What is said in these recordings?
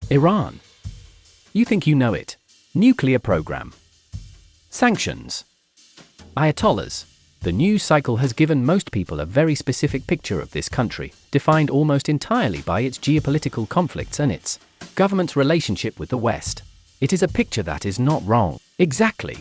Iran. You think you know it. Nuclear program. Sanctions. Ayatollahs. The news cycle has given most people a very specific picture of this country, defined almost entirely by its geopolitical conflicts and its government's relationship with the West. It is a picture that is not wrong, exactly.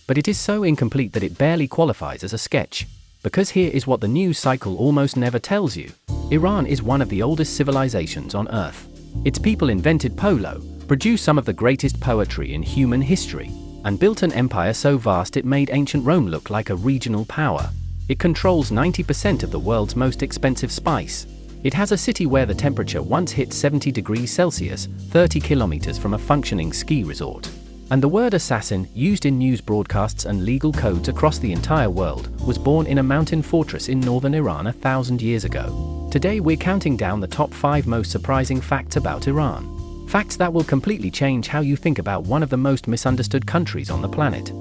But it is so incomplete that it barely qualifies as a sketch. Because here is what the news cycle almost never tells you. Iran is one of the oldest civilizations on Earth. Its people invented polo, produced some of the greatest poetry in human history, and built an empire so vast it made ancient Rome look like a regional power. It controls 90% of the world's most expensive spice. It has a city where the temperature once hit 70 degrees Celsius, 30 kilometers from a functioning ski resort. And the word assassin, used in news broadcasts and legal codes across the entire world, was born in a mountain fortress in northern Iran 1,000 years ago. Today we're counting down the top 5 most surprising facts about Iran. Facts that will completely change how you think about one of the most misunderstood countries on the planet.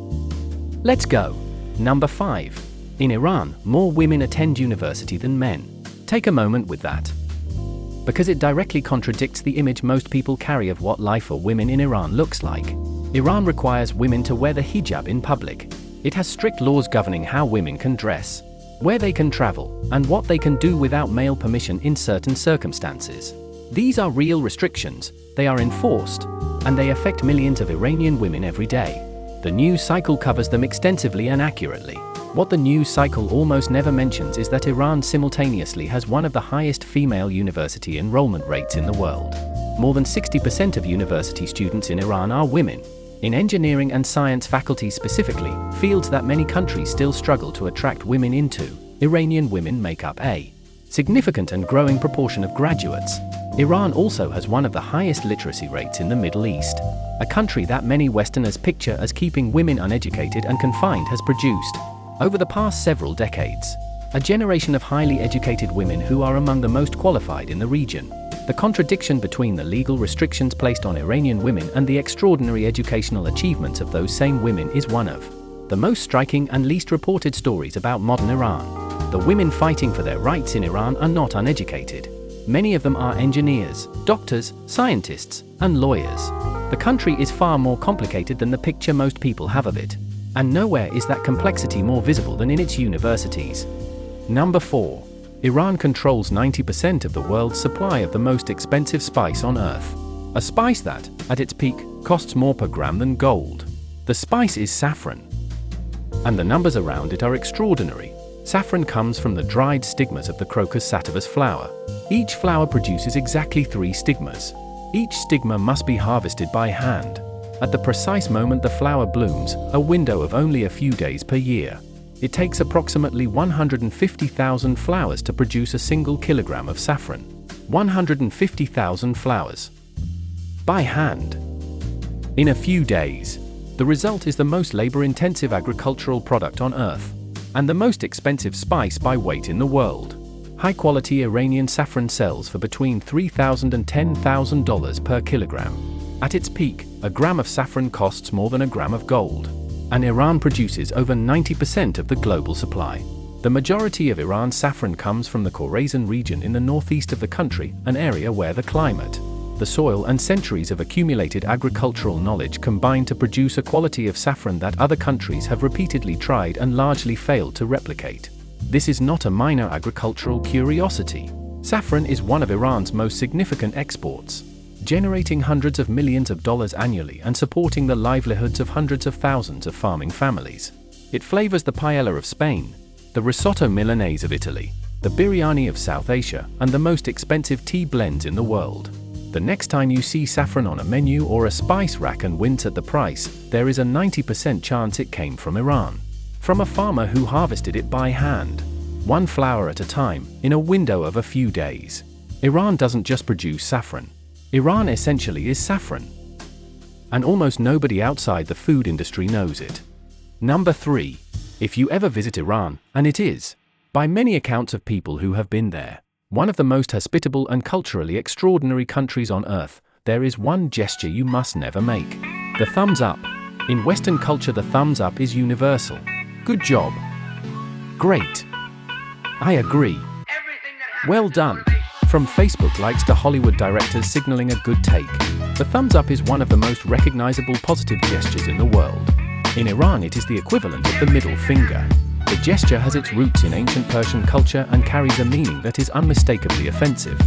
Let's go. Number 5. In Iran, more women attend university than men. Take a moment with that. Because it directly contradicts the image most people carry of what life for women in Iran looks like. Iran requires women to wear the hijab in public. It has strict laws governing how women can dress, where they can travel, and what they can do without male permission in certain circumstances. These are real restrictions, they are enforced, and they affect millions of Iranian women every day. The news cycle covers them extensively and accurately. What the news cycle almost never mentions is that Iran simultaneously has one of the highest female university enrollment rates in the world. More than 60% of university students in Iran are women. In engineering and science faculties specifically, fields that many countries still struggle to attract women into, Iranian women make up a significant and growing proportion of graduates. Iran also has one of the highest literacy rates in the Middle East. A country that many Westerners picture as keeping women uneducated and confined has produced, over the past several decades, a generation of highly educated women who are among the most qualified in the region. The contradiction between the legal restrictions placed on Iranian women and the extraordinary educational achievements of those same women is one of the most striking and least reported stories about modern Iran. The women fighting for their rights in Iran are not uneducated. Many of them are engineers, doctors, scientists, and lawyers. The country is far more complicated than the picture most people have of it. And nowhere is that complexity more visible than in its universities. Number 4. Iran controls 90% of the world's supply of the most expensive spice on Earth. A spice that, at its peak, costs more per gram than gold. The spice is saffron. And the numbers around it are extraordinary. Saffron comes from the dried stigmas of the Crocus sativus flower. Each flower produces exactly 3 stigmas. Each stigma must be harvested by hand. At the precise moment the flower blooms, a window of only a few days per year. It takes approximately 150,000 flowers to produce a single kilogram of saffron. 150,000 flowers. By hand. In a few days. The result is the most labor-intensive agricultural product on Earth, and the most expensive spice by weight in the world. High-quality Iranian saffron sells for between $3,000 and $10,000 per kilogram. At its peak, a gram of saffron costs more than a gram of gold. And Iran produces over 90% of the global supply. The majority of Iran's saffron comes from the Khorasan region in the northeast of the country, an area where the climate, the soil and centuries of accumulated agricultural knowledge combine to produce a quality of saffron that other countries have repeatedly tried and largely failed to replicate. This is not a minor agricultural curiosity. Saffron is one of Iran's most significant exports, generating hundreds of millions of dollars annually and supporting the livelihoods of hundreds of thousands of farming families. It flavors the paella of Spain, the risotto Milanese of Italy, the biryani of South Asia, and the most expensive tea blends in the world. The next time you see saffron on a menu or a spice rack and wince at the price, there is a 90% chance it came from Iran. From a farmer who harvested it by hand, one flower at a time, in a window of a few days. Iran doesn't just produce saffron. Iran essentially is saffron. And almost nobody outside the food industry knows it. Number 3. If you ever visit Iran, and it is, by many accounts of people who have been there, one of the most hospitable and culturally extraordinary countries on Earth, there is one gesture you must never make. The thumbs up. In Western culture the thumbs up is universal. Good job. Great. I agree. Well done. From Facebook likes to Hollywood directors signaling a good take, the thumbs up is one of the most recognizable positive gestures in the world. In Iran, it is the equivalent of the middle finger. The gesture has its roots in ancient Persian culture and carries a meaning that is unmistakably offensive.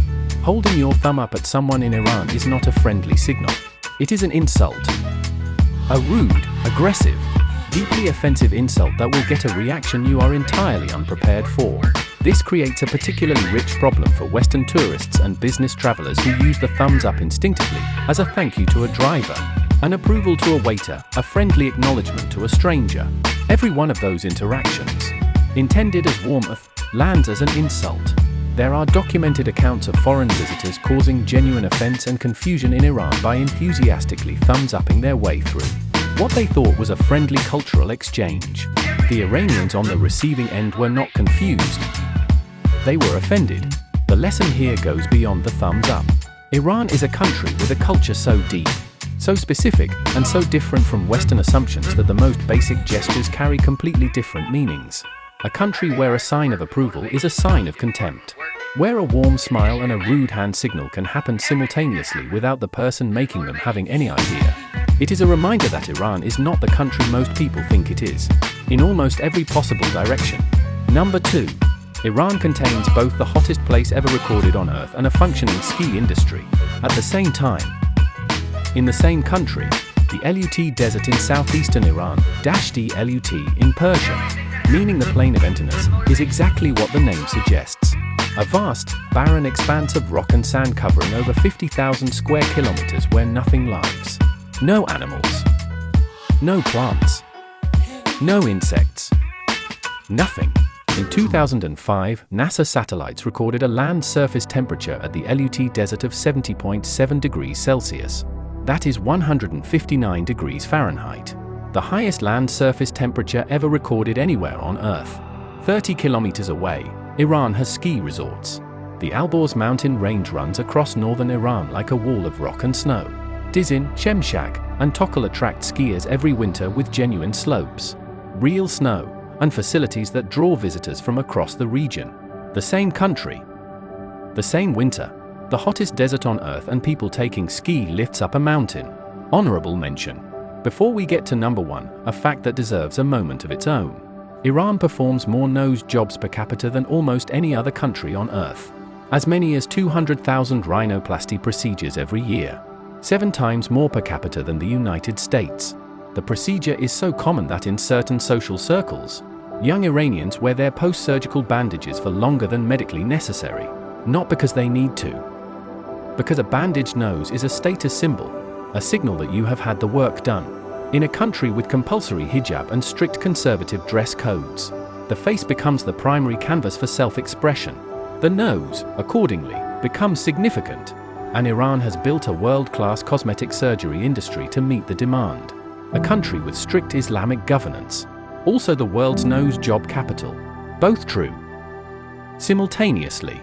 Holding your thumb up at someone in Iran is not a friendly signal. It is an insult. A rude, aggressive, deeply offensive insult that will get a reaction you are entirely unprepared for. This creates a particularly rich problem for Western tourists and business travelers who use the thumbs up instinctively as a thank you to a driver, an approval to a waiter, a friendly acknowledgement to a stranger. Every one of those interactions, intended as warmth, lands as an insult. There are documented accounts of foreign visitors causing genuine offense and confusion in Iran by enthusiastically thumbs-upping their way through what they thought was a friendly cultural exchange. The Iranians on the receiving end were not confused. They were offended. The lesson here goes beyond the thumbs up. Iran is a country with a culture so deep, so specific, and so different from Western assumptions that the most basic gestures carry completely different meanings. A country where a sign of approval is a sign of contempt. Where a warm smile and a rude hand signal can happen simultaneously without the person making them having any idea. It is a reminder that Iran is not the country most people think it is, in almost every possible direction. Number 2. Iran contains both the hottest place ever recorded on Earth and a functioning ski industry. At the same time, in the same country, the Lut Desert in southeastern Iran, Dashti Lut in Persian, meaning the plain of emptiness, is exactly what the name suggests. A vast, barren expanse of rock and sand covering over 50,000 square kilometers where nothing lives. No animals. No plants. No insects. Nothing. In 2005, NASA satellites recorded a land surface temperature at the Lut Desert of 70.7 degrees Celsius. That is 159 degrees Fahrenheit. The highest land surface temperature ever recorded anywhere on Earth. 30 kilometers away, Iran has ski resorts. The Alborz mountain range runs across northern Iran like a wall of rock and snow. Dizin, Shemshak, and Tokal attract skiers every winter with genuine slopes, real snow, and facilities that draw visitors from across the region. The same country, the same winter, the hottest desert on Earth, and people taking ski lifts up a mountain. Honorable mention. Before we get to number 1, a fact that deserves a moment of its own. Iran performs more nose jobs per capita than almost any other country on Earth. As many as 200,000 rhinoplasty procedures every year. 7 times more per capita than the United States. The procedure is so common that in certain social circles, young Iranians wear their post-surgical bandages for longer than medically necessary. Not because they need to. Because a bandaged nose is a status symbol, a signal that you have had the work done. In a country with compulsory hijab and strict conservative dress codes, the face becomes the primary canvas for self-expression. The nose, accordingly, becomes significant, and Iran has built a world-class cosmetic surgery industry to meet the demand. A country with strict Islamic governance. Also the world's nose job capital. Both true. Simultaneously.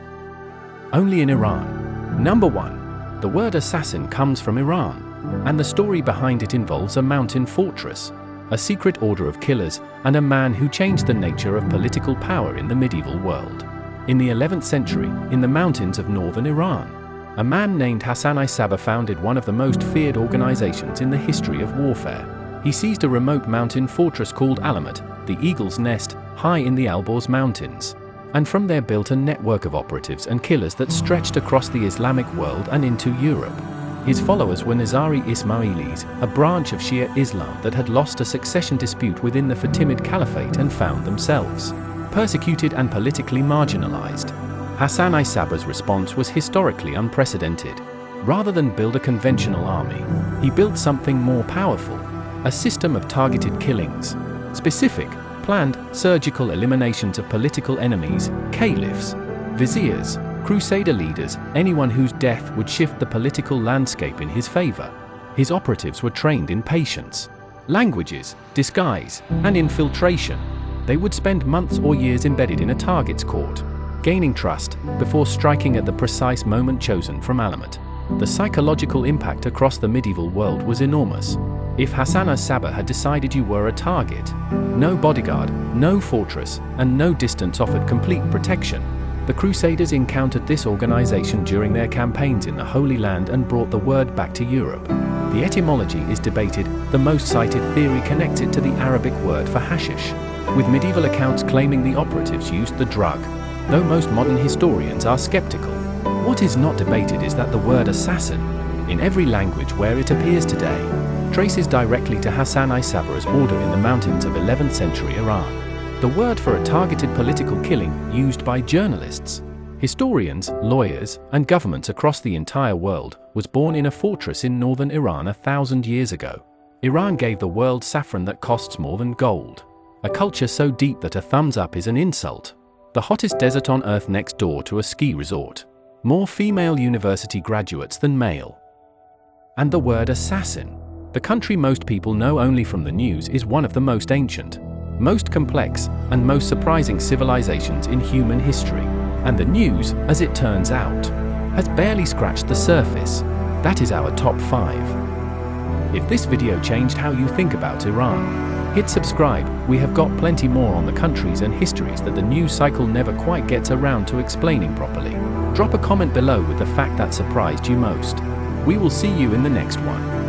Only in Iran. Number 1. The word assassin comes from Iran, and the story behind it involves a mountain fortress, a secret order of killers, and a man who changed the nature of political power in the medieval world. In the 11th century, in the mountains of northern Iran, a man named Hassan I Sabbah founded one of the most feared organizations in the history of warfare. He seized a remote mountain fortress called Alamat, the Eagle's Nest, high in the Alborz Mountains, and from there built a network of operatives and killers that stretched across the Islamic world and into Europe. His followers were Nizari Ismailis, a branch of Shia Islam that had lost a succession dispute within the Fatimid Caliphate and found themselves persecuted and politically marginalized. Hassan I Sabbah's response was historically unprecedented. Rather than build a conventional army, he built something more powerful, a system of targeted killings, specific, planned, surgical eliminations of political enemies, caliphs, viziers, crusader leaders, anyone whose death would shift the political landscape in his favor. His operatives were trained in patience, languages, disguise, and infiltration. They would spend months or years embedded in a target's court, gaining trust, before striking at the precise moment chosen from Alamat. The psychological impact across the medieval world was enormous. If Hassan I Sabbah had decided you were a target, no bodyguard, no fortress, and no distance offered complete protection. The Crusaders encountered this organization during their campaigns in the Holy Land and brought the word back to Europe. The etymology is debated. The most cited theory connects it to the Arabic word for hashish, with medieval accounts claiming the operatives used the drug, though most modern historians are skeptical. What is not debated is that the word assassin, in every language where it appears today, traces directly to Hassan I-Sabra's order in the mountains of 11th century Iran. The word for a targeted political killing used by journalists, historians, lawyers, and governments across the entire world was born in a fortress in northern Iran 1,000 years ago. Iran gave the world saffron that costs more than gold. A culture so deep that a thumbs up is an insult. The hottest desert on earth next door to a ski resort. More female university graduates than male. And the word assassin, the country most people know only from the news, is one of the most ancient, most complex, and most surprising civilizations in human history. And the news, as it turns out, has barely scratched the surface. That is our top 5. If this video changed how you think about Iran, hit subscribe. We have got plenty more on the countries and histories that the news cycle never quite gets around to explaining properly. Drop a comment below with the fact that surprised you most. We will see you in the next one.